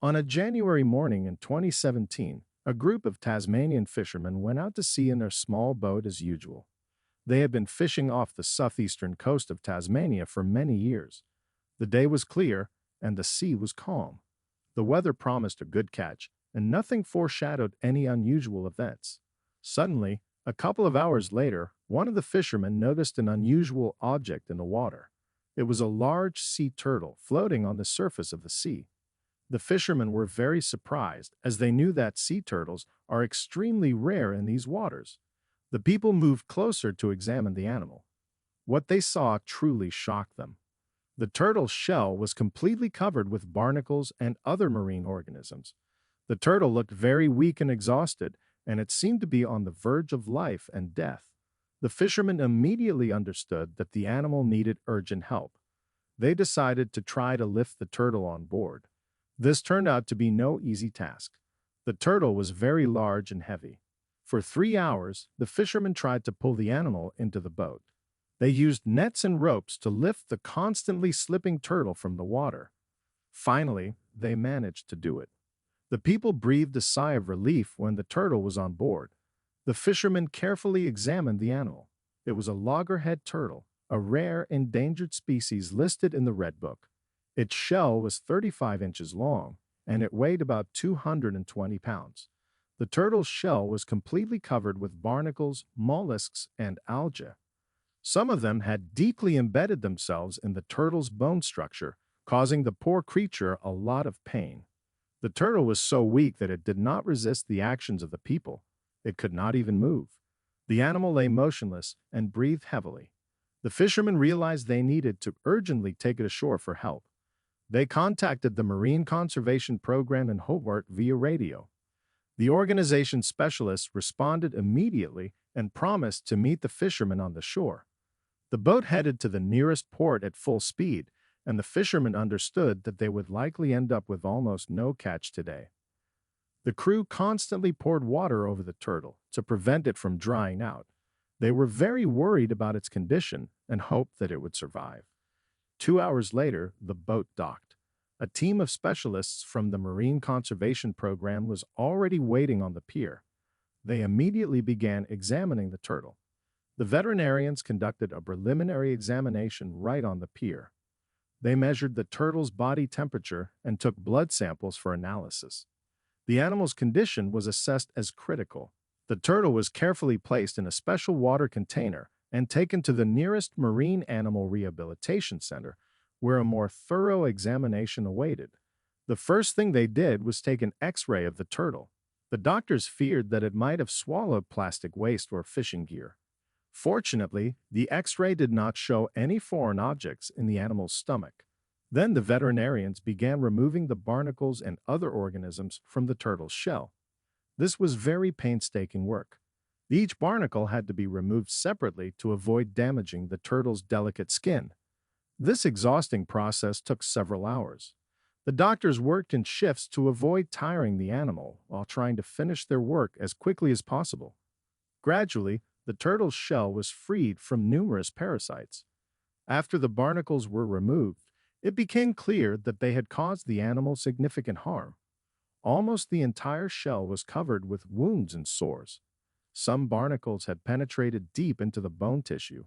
On a January morning in 2017, a group of Tasmanian fishermen went out to sea in their small boat as usual. They had been fishing off the southeastern coast of Tasmania for many years. The day was clear and the sea was calm. The weather promised a good catch, and nothing foreshadowed any unusual events. Suddenly, a couple of hours later, one of the fishermen noticed an unusual object in the water. It was a large sea turtle floating on the surface of the sea. The fishermen were very surprised, as they knew that sea turtles are extremely rare in these waters. The people moved closer to examine the animal. What they saw truly shocked them. The turtle's shell was completely covered with barnacles and other marine organisms. The turtle looked very weak and exhausted, and it seemed to be on the verge of life and death. The fishermen immediately understood that the animal needed urgent help. They decided to try to lift the turtle on board. This turned out to be no easy task. The turtle was very large and heavy. For 3 hours, the fishermen tried to pull the animal into the boat. They used nets and ropes to lift the constantly slipping turtle from the water. Finally, they managed to do it. The people breathed a sigh of relief when the turtle was on board. The fishermen carefully examined the animal. It was a loggerhead turtle, a rare endangered species listed in the Red Book. Its shell was 35 inches long, and it weighed about 220 pounds. The turtle's shell was completely covered with barnacles, mollusks, and algae. Some of them had deeply embedded themselves in the turtle's bone structure, causing the poor creature a lot of pain. The turtle was so weak that it did not resist the actions of the people. It could not even move. The animal lay motionless and breathed heavily. The fishermen realized they needed to urgently take it ashore for help. They contacted the Marine Conservation Program in Hobart via radio. The organization's specialists responded immediately and promised to meet the fishermen on the shore. The boat headed to the nearest port at full speed, and the fishermen understood that they would likely end up with almost no catch today. The crew constantly poured water over the turtle to prevent it from drying out. They were very worried about its condition and hoped that it would survive. 2 hours later, the boat docked. A team of specialists from the Marine Conservation Program was already waiting on the pier. They immediately began examining the turtle. The veterinarians conducted a preliminary examination right on the pier. They measured the turtle's body temperature and took blood samples for analysis. The animal's condition was assessed as critical. The turtle was carefully placed in a special water container and taken to the nearest marine animal rehabilitation center, where a more thorough examination awaited. The first thing they did was take an X-ray of the turtle. The doctors feared that it might have swallowed plastic waste or fishing gear. Fortunately, the X-ray did not show any foreign objects in the animal's stomach. Then the veterinarians began removing the barnacles and other organisms from the turtle's shell. This was very painstaking work. Each barnacle had to be removed separately to avoid damaging the turtle's delicate skin. This exhausting process took several hours. The doctors worked in shifts to avoid tiring the animal while trying to finish their work as quickly as possible. Gradually, the turtle's shell was freed from numerous parasites. After the barnacles were removed, it became clear that they had caused the animal significant harm. Almost the entire shell was covered with wounds and sores. Some barnacles had penetrated deep into the bone tissue.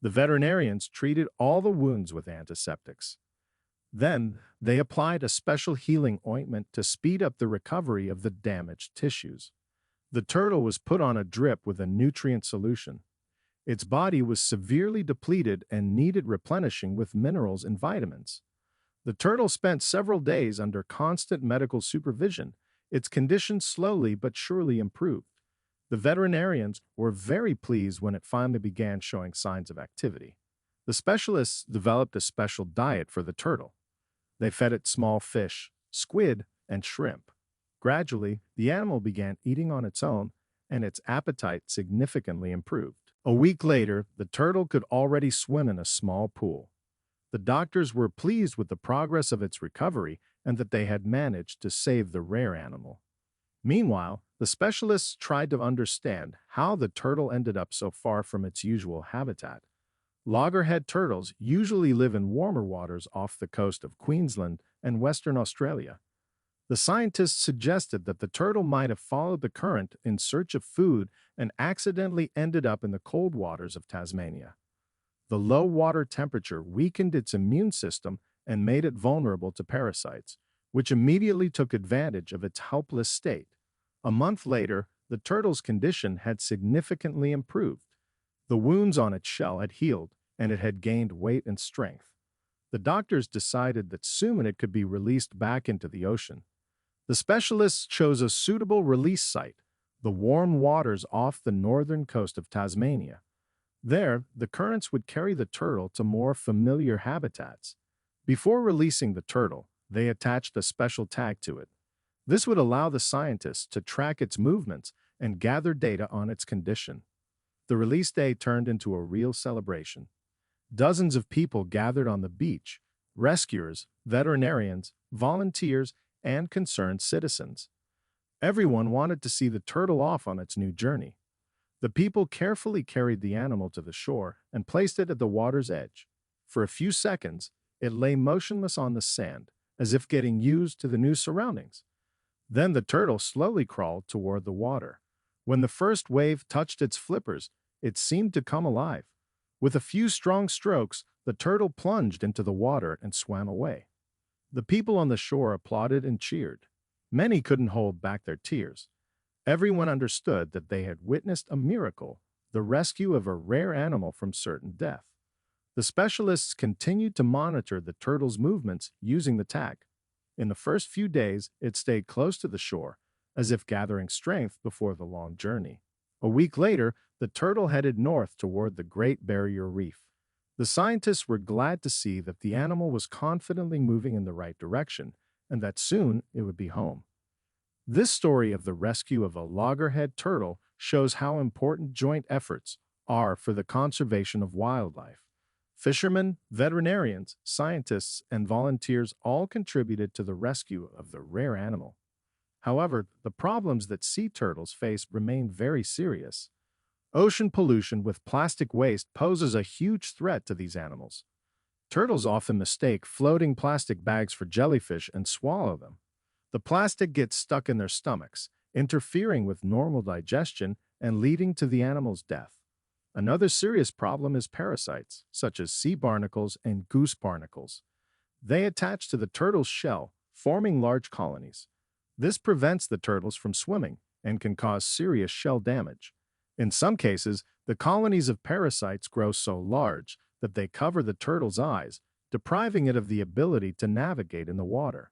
The veterinarians treated all the wounds with antiseptics. Then, they applied a special healing ointment to speed up the recovery of the damaged tissues. The turtle was put on a drip with a nutrient solution. Its body was severely depleted and needed replenishing with minerals and vitamins. The turtle spent several days under constant medical supervision. Its condition slowly but surely improved. The veterinarians were very pleased when it finally began showing signs of activity. The specialists developed a special diet for the turtle. They fed it small fish, squid, and shrimp. Gradually, the animal began eating on its own, and its appetite significantly improved. A week later, the turtle could already swim in a small pool. The doctors were pleased with the progress of its recovery and that they had managed to save the rare animal. Meanwhile, the specialists tried to understand how the turtle ended up so far from its usual habitat. Loggerhead turtles usually live in warmer waters off the coast of Queensland and Western Australia. The scientists suggested that the turtle might have followed the current in search of food and accidentally ended up in the cold waters of Tasmania. The low water temperature weakened its immune system and made it vulnerable to parasites, which immediately took advantage of its helpless state. A month later, the turtle's condition had significantly improved. The wounds on its shell had healed, and it had gained weight and strength. The doctors decided that soon it could be released back into the ocean. The specialists chose a suitable release site, the warm waters off the northern coast of Tasmania. There, the currents would carry the turtle to more familiar habitats. Before releasing the turtle, they attached a special tag to it. This would allow the scientists to track its movements and gather data on its condition. The release day turned into a real celebration. Dozens of people gathered on the beach: rescuers, veterinarians, volunteers, and concerned citizens. Everyone wanted to see the turtle off on its new journey. The people carefully carried the animal to the shore and placed it at the water's edge. For a few seconds, it lay motionless on the sand, as if getting used to the new surroundings. Then the turtle slowly crawled toward the water. When the first wave touched its flippers, it seemed to come alive. With a few strong strokes, the turtle plunged into the water and swam away. The people on the shore applauded and cheered. Many couldn't hold back their tears. Everyone understood that they had witnessed a miracle, the rescue of a rare animal from certain death. The specialists continued to monitor the turtle's movements using the tag. In the first few days, it stayed close to the shore, as if gathering strength before the long journey. A week later, the turtle headed north toward the Great Barrier Reef. The scientists were glad to see that the animal was confidently moving in the right direction and that soon it would be home. This story of the rescue of a loggerhead turtle shows how important joint efforts are for the conservation of wildlife. Fishermen, veterinarians, scientists, and volunteers all contributed to the rescue of the rare animal. However, the problems that sea turtles face remain very serious. Ocean pollution with plastic waste poses a huge threat to these animals. Turtles often mistake floating plastic bags for jellyfish and swallow them. The plastic gets stuck in their stomachs, interfering with normal digestion and leading to the animal's death. Another serious problem is parasites, such as sea barnacles and goose barnacles. They attach to the turtle's shell, forming large colonies. This prevents the turtles from swimming and can cause serious shell damage. In some cases, the colonies of parasites grow so large that they cover the turtle's eyes, depriving it of the ability to navigate in the water.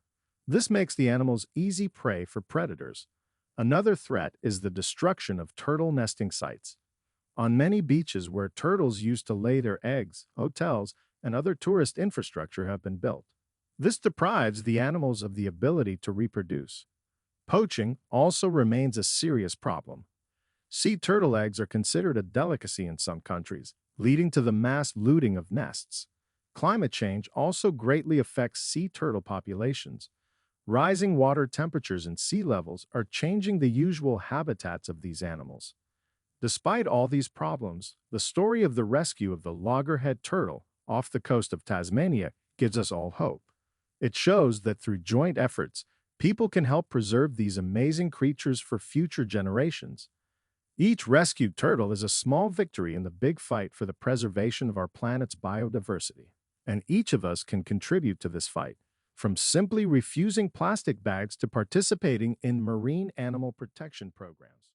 This makes the animals easy prey for predators. Another threat is the destruction of turtle nesting sites. On many beaches where turtles used to lay their eggs, hotels, and other tourist infrastructure have been built. This deprives the animals of the ability to reproduce. Poaching also remains a serious problem. Sea turtle eggs are considered a delicacy in some countries, leading to the mass looting of nests. Climate change also greatly affects sea turtle populations. Rising water temperatures and sea levels are changing the usual habitats of these animals. Despite all these problems, the story of the rescue of the loggerhead turtle off the coast of Tasmania gives us all hope. It shows that through joint efforts, people can help preserve these amazing creatures for future generations. Each rescued turtle is a small victory in the big fight for the preservation of our planet's biodiversity, and each of us can contribute to this fight, from simply refusing plastic bags to participating in marine animal protection programs.